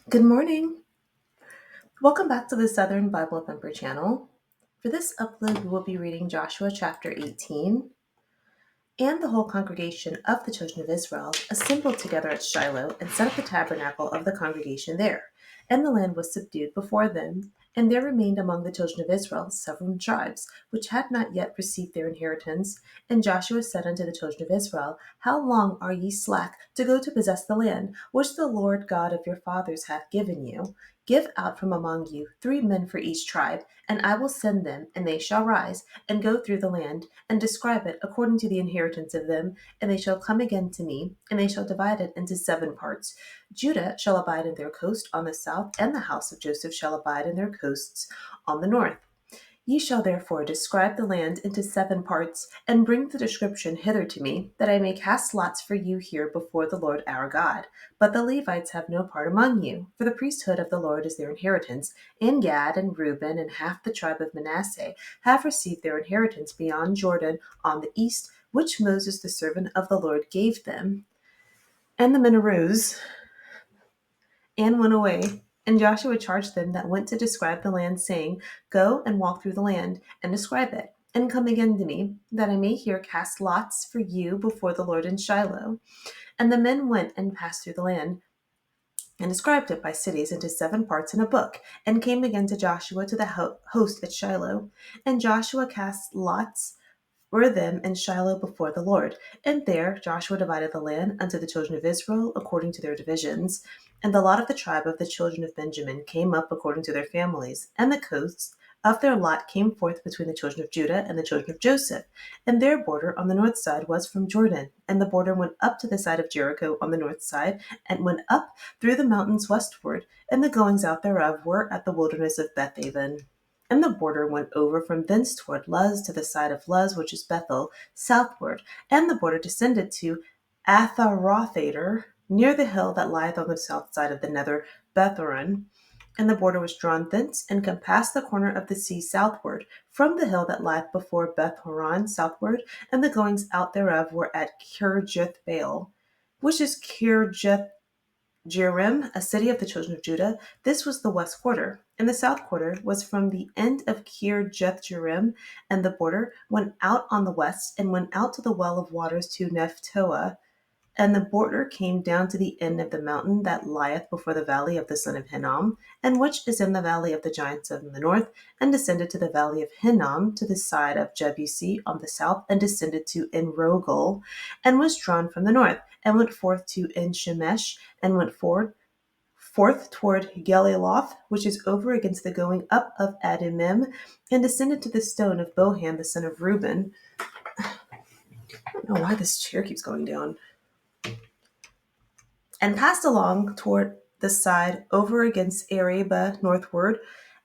Good morning. Welcome back to the Southern Bible Thumper channel. For this upload, we will be reading Joshua chapter 18. And the whole congregation of the children of Israel assembled together at Shiloh and set up the tabernacle of the congregation there. And the land was subdued before them. And there remained among the children of Israel several tribes, which had not yet received their inheritance. And Joshua said unto the children of Israel, How long are ye slack to go to possess the land, which the Lord God of your fathers hath given you? Give out from among you 3 men for each tribe, and I will send them, and they shall rise, and go through the land, and describe it according to the inheritance of them, and they shall come again to me, and they shall divide it into 7 parts. Judah shall abide in their coast on the south, and the house of Joseph shall abide in their coasts on the north. Ye shall therefore describe the land into 7 parts, and bring the description hither to me, that I may cast lots for you here before the Lord our God. But the Levites have no part among you, for the priesthood of the Lord is their inheritance, and Gad and Reuben and half the tribe of Manasseh have received their inheritance beyond Jordan on the east, which Moses the servant of the Lord gave them. And the men arose and went away. And Joshua charged them that went to describe the land, saying, Go and walk through the land, and describe it, and come again to me, that I may here cast lots for you before the Lord in Shiloh. And the men went and passed through the land, and described it by cities into 7 parts in a book, and came again to Joshua to the host at Shiloh. And Joshua cast lots were them in Shiloh before the Lord. And there Joshua divided the land unto the children of Israel according to their divisions. And the lot of the tribe of the children of Benjamin came up according to their families, and the coasts of their lot came forth between the children of Judah and the children of Joseph. And their border on the north side was from Jordan, and the border went up to the side of Jericho on the north side, and went up through the mountains westward, and the goings out thereof were at the wilderness of Bethaven. And the border went over from thence toward Luz to the side of Luz, which is Bethel, southward. And the border descended to Atharothader, near the hill that lieth on the south side of the nether Bethoron. And the border was drawn thence, and compassed the corner of the sea southward, from the hill that lieth before Beth Horon southward, and the goings out thereof were at Kirjath Baal, which is Kirjath Jearim, a city of the children of Judah. This was the west quarter. And the south quarter was from the end of Kirjath-jearim, and the border went out on the west, and went out to the well of waters to Nephtoah. And the border came down to the end of the mountain that lieth before the valley of the son of Hinnom, and which is in the valley of the giants of the north, and descended to the valley of Hinnom to the side of Jebusi on the south, and descended to Enrogel, and was drawn from the north, and went forth to Enshemesh, and went forth toward Geliloth, which is over against the going up of Adumim, and descended to the stone of Bohan the son of Reuben. I don't know why this chair keeps going down. And passed along toward the side over against Araba northward,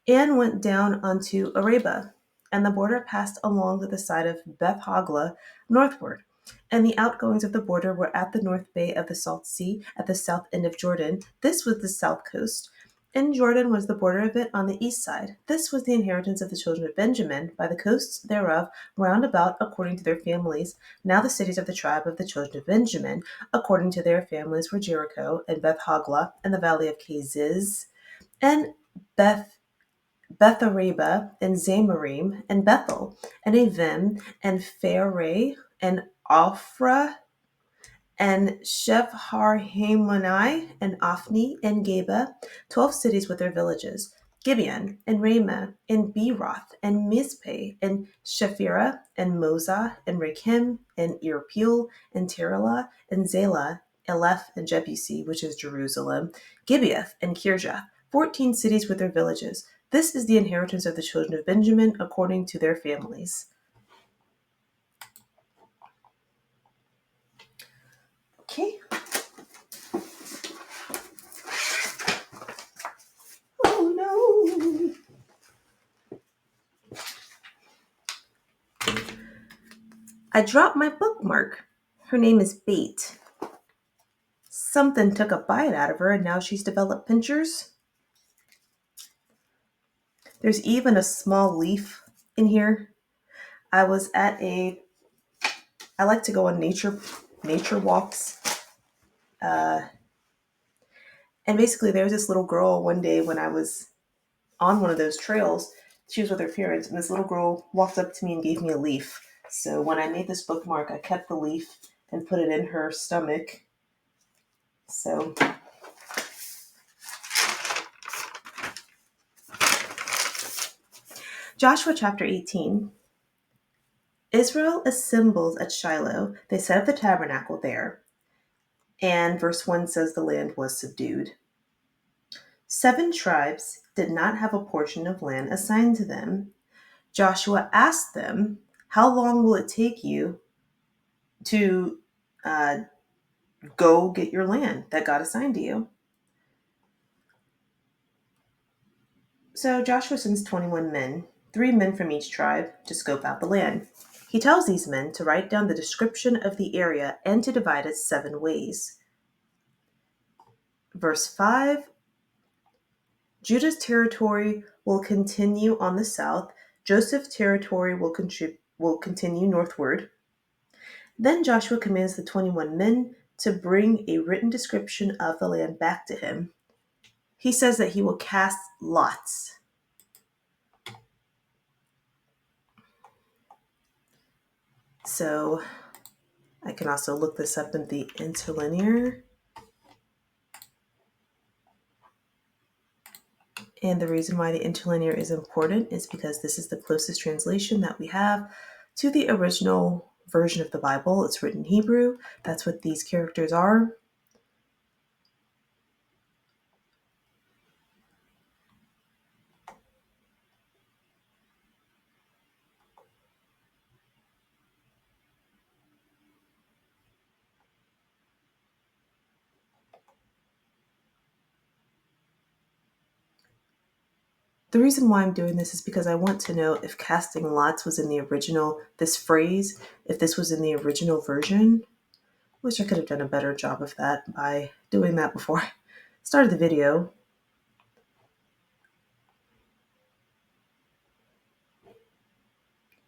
and went down unto Araba. And the border passed along to the side of Beth Hogla northward. And the outgoings of the border were at the north bay of the Salt Sea, at the south end of Jordan. This was the south coast. And Jordan was the border of it on the east side. This was the inheritance of the children of Benjamin, by the coasts thereof, round about according to their families. Now the cities of the tribe of the children of Benjamin, according to their families, were Jericho, and Beth Hogla, and the valley of Keziz, and Bethareba, and Zamarim, and Bethel, and Avim, and Phareh, and Ophrah, and Shepharhamoni, and Ophni, and Geba, 12 cities with their villages, Gibeon, and Ramah, and Beeroth, and Mizpeh, and Shephirah, and Moza, and Rakim, and Irpeel, and Terelah, and Zela, Eleph, and Jebusi, which is Jerusalem, Gibeath, and Kirjath, 14 cities with their villages. This is the inheritance of the children of Benjamin according to their families. Okay. Oh no. I dropped my bookmark. Her name is Bait. Something took a bite out of her, and now she's developed pinchers. There's even a small leaf in here. I like to go on nature walks, and And basically, there was this little girl one day when I was on one of those trails. She was with her parents, and this little girl walked up to me and gave me a leaf. So when I made this bookmark, I kept the leaf and put it in her stomach. So Joshua chapter 18. Israel assembles at Shiloh. They set up the tabernacle there. And verse 1 says the land was subdued. 7 tribes did not have a portion of land assigned to them. Joshua asked them, "How long will it take you to go get your land that God assigned to you?" So Joshua sends 21 men, 3 men from each tribe, to scope out the land. He tells these men to write down the description of the area and to divide it 7 ways. Verse 5, Judah's territory will continue on the south. Joseph's territory will continue northward. Then Joshua commands the 21 men to bring a written description of the land back to him. He says that he will cast lots. So I can also look this up in the interlinear. And the reason why the interlinear is important is because this is the closest translation that we have to the original version of the Bible. It's written in Hebrew. That's what these characters are. The reason why I'm doing this is because I want to know if casting lots was in the original, this phrase, if this was in the original version. Wish I could have done a better job of that by doing that before I started the video.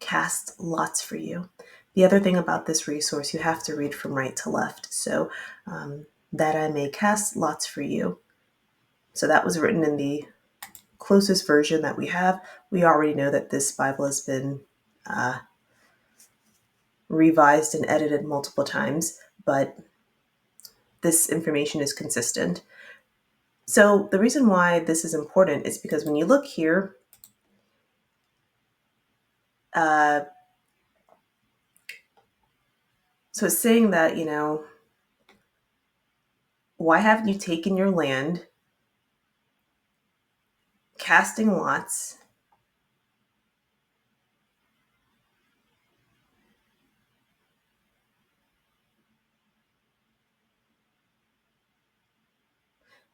Cast lots for you. The other thing about this resource, you have to read from right to left. So that I may cast lots for you. So that was written in the closest version that we have. We already know that this Bible has been revised and edited multiple times, but this information is consistent. So the reason why this is important is because when you look here, so it's saying that, why haven't you taken your land, casting lots,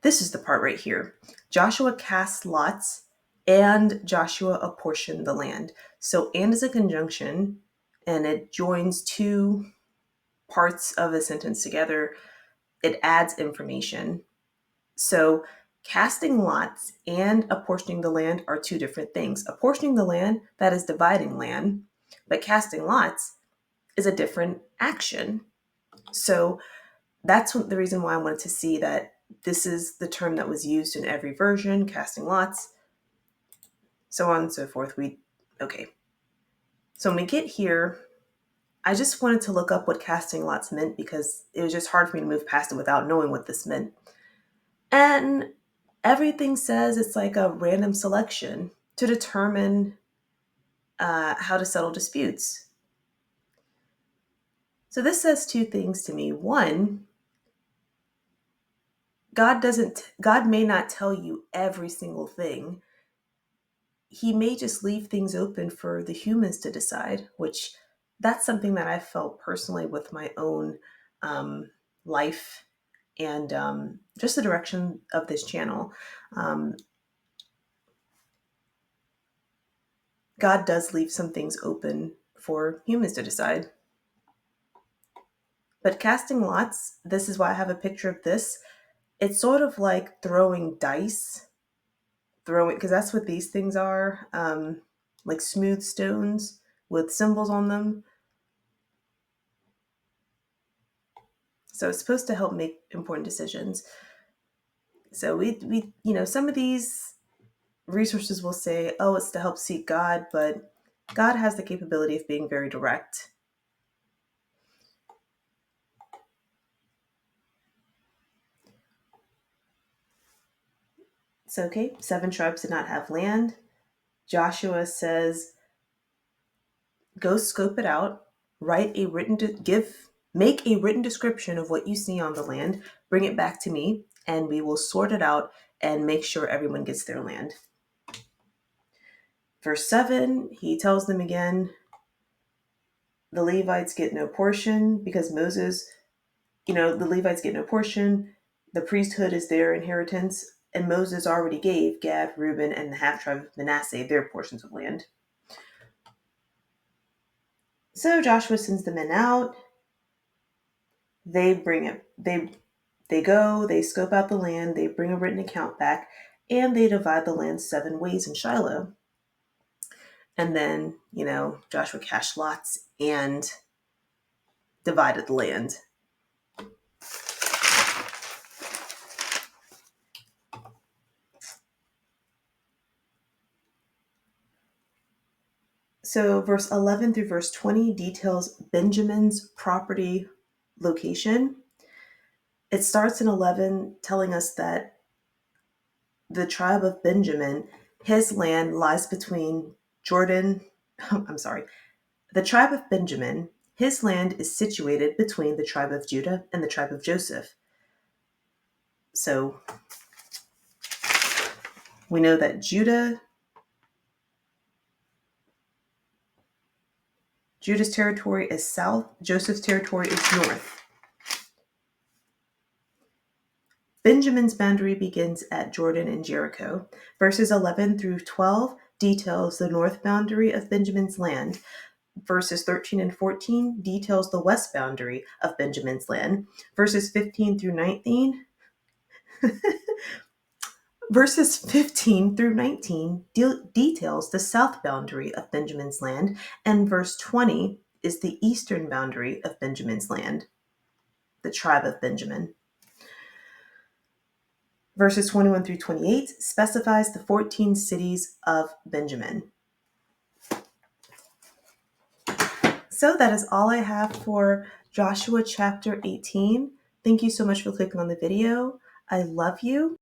this is the part right here. Joshua cast lots and Joshua apportioned the land. So and is a conjunction and it joins 2 parts of a sentence together. It adds information. So casting lots and apportioning the land are 2 different things. Apportioning the land, that is dividing land, but casting lots is a different action. So that's the reason why I wanted to see that this is the term that was used in every version, casting lots, so on and so forth. Okay. So when we get here, I just wanted to look up what casting lots meant because it was just hard for me to move past it without knowing what this meant. And everything says it's like a random selection to determine how to settle disputes. So this says 2 things to me. One, God may not tell you every single thing. He may just leave things open for the humans to decide, which that's something that I felt personally with my own life and just the direction of this channel. God does leave some things open for humans to decide. But casting lots, this is why I have a picture of this. It's sort of like throwing dice, because that's what these things are, like smooth stones with symbols on them. So it's supposed to help make important decisions. So we some of these resources will say, oh, it's to help seek God, but God has the capability of being very direct. So, okay, 7 tribes did not have land. Joshua says, go scope it out, make a written description of what you see on the land, bring it back to me, and we will sort it out and make sure everyone gets their land. Verse 7, he tells them again, the Levites get no portion because Moses, the Levites get no portion. The priesthood is their inheritance, and Moses already gave Gad, Reuben, and the half tribe of Manasseh their portions of land. So Joshua sends the men out. They bring it. They go. They scope out the land. They bring a written account back, and they divide the land 7 ways in Shiloh. And then Joshua cast lots and divided the land. So verse 11 through verse 20 details Benjamin's property location. It starts in 11 telling us that the tribe of Benjamin, his land lies between Jordan. The tribe of Benjamin, his land is situated between the tribe of Judah and the tribe of Joseph. So we know that Judah's territory is south, Joseph's territory is north. Benjamin's boundary begins at Jordan and Jericho. Verses 11 through 12 details the north boundary of Benjamin's land. Verses 13 and 14 details the west boundary of Benjamin's land. Verses 15 through 19 Verses 15 through 19 details the south boundary of Benjamin's land, and verse 20 is the eastern boundary of Benjamin's land, the tribe of Benjamin. Verses 21 through 28 specifies the 14 cities of Benjamin. So that is all I have for Joshua chapter 18. Thank you so much for clicking on the video. I love you.